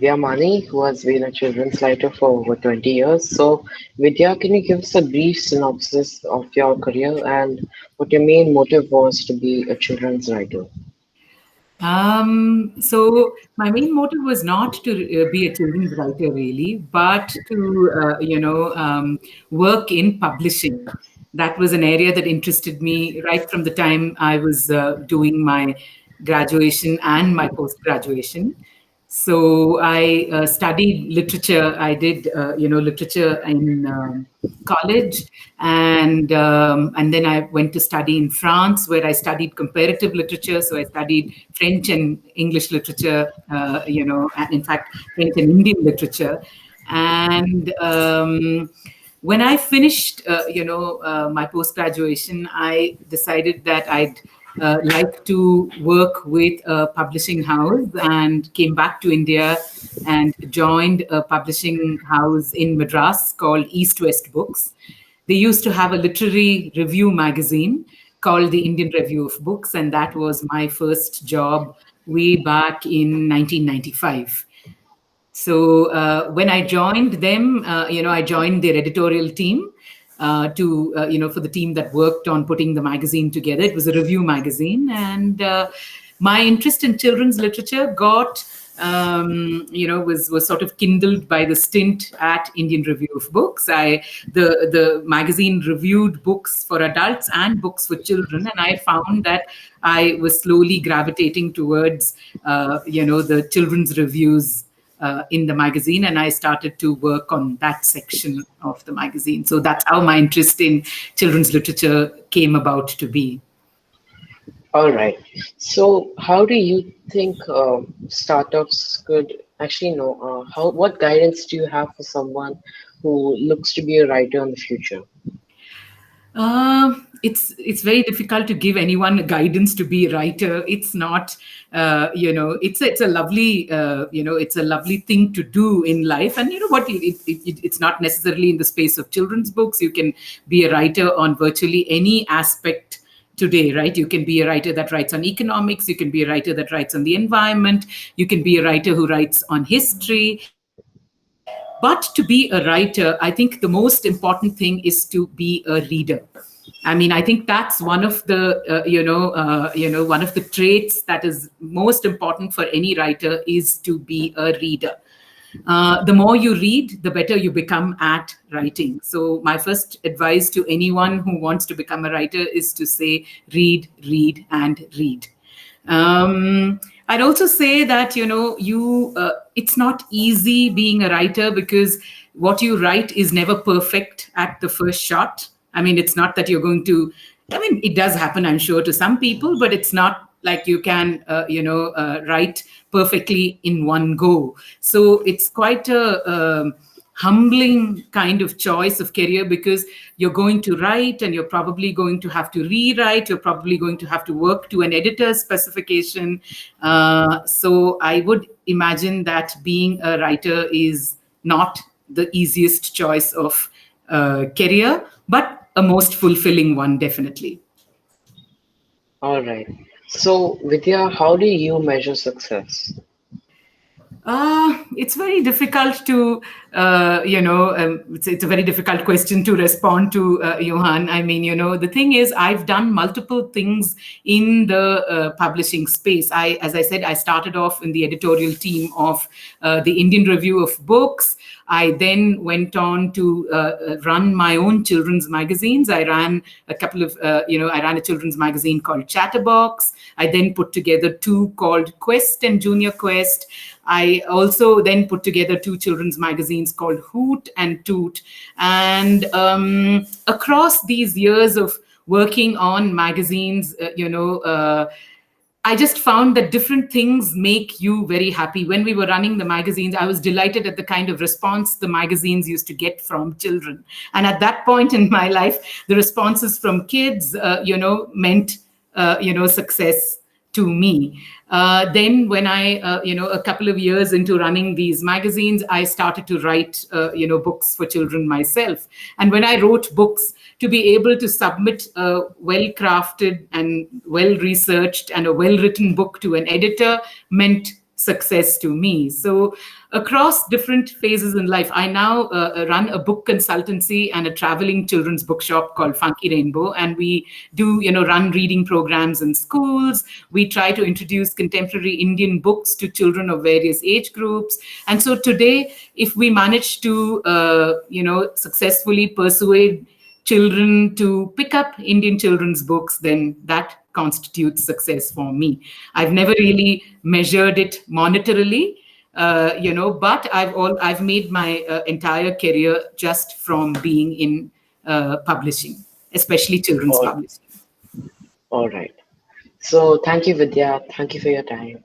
Vidya Mani, who has been a children's writer for over 20 years. So, Vidya, can you give us a brief synopsis of your career and what your main motive was to be a children's writer? So my main motive was not to be a children's writer really, but to work in publishing. That was an area that interested me right from the time I was doing my graduation and my post graduation. So I studied literature. I did, literature in college, and then I went to study in France, where I studied comparative literature. So I studied French and English literature, and in fact French and Indian literature. And when I finished, my post graduation, I decided that I'd like to work with a publishing house and came back to India and joined a publishing house in Madras called East West Books. They used to have a literary review magazine called the Indian Review of Books, and that was my first job way back in 1995. So when I joined them, I joined their editorial team for the team that worked on putting the magazine together. It was a review magazine, and my interest in children's literature was sort of kindled by the stint at Indian Review of Books. The magazine reviewed books for adults and books for children, and I found that I was slowly gravitating towards the children's reviews in the magazine, and I started to work on that section of the magazine. So that's how my interest in children's literature came about to be. All right. So, how do you think startups could actually know how? What guidance do you have for someone who looks to be a writer in the future? It's very difficult to give anyone guidance to be a writer. It's not, it's a lovely, it's a lovely thing to do in life. And you know what, it's not necessarily in the space of children's books. You can be a writer on virtually any aspect today, right? You can be a writer that writes on economics. You can be a writer that writes on the environment. You can be a writer who writes on history. But to be a writer, I think the most important thing is to be a reader. I mean, I think that's one of the one of the traits that is most important for any writer is to be a reader. The more you read, the better you become at writing. So my first advice to anyone who wants to become a writer is to say, read, read, and read. I'd also say that it's not easy being a writer because what you write is never perfect at the first shot. I mean, it's not that you're going to. I mean, it does happen, I'm sure, to some people, but it's not like you can, write perfectly in one go. So it's quite a humbling kind of choice of career because you're going to write and you're probably going to have to rewrite. You're probably going to have to work to an editor's specification. So I would imagine that being a writer is not the easiest choice of career, but a most fulfilling one, definitely. All right. So, Vidya, how do you measure success? It's very difficult to, it's a very difficult question to respond to, Johan. I mean, the thing is, I've done multiple things in the publishing space. As I said, I started off in the editorial team of the Indian Review of Books. I then went on to run my own children's magazines. I ran I ran a children's magazine called Chatterbox. I then put together two called Quest and Junior Quest. I also then put together two children's magazines called Hoot and Toot. And across these years of working on magazines, I just found that different things make you very happy. When we were running the magazines, I was delighted at the kind of response the magazines used to get from children. And at that point in my life, the responses from kids, meant, success to me. Then when a couple of years into running these magazines, I started to write, books for children myself. And when I wrote books, to be able to submit a well-crafted and well-researched and a well-written book to an editor meant success to me. So across different phases in life, I now run a book consultancy and a traveling children's bookshop called Funky Rainbow, and we do run reading programs in schools. We try to introduce contemporary Indian books to children of various age groups. And so today, if we manage to successfully persuade children to pick up Indian children's books, then that constitutes success for me. I've never really measured it monetarily, but I've made my entire career just from being in publishing, especially children's All, publishing. all right. So thank you, Vidya. Thank you for your time.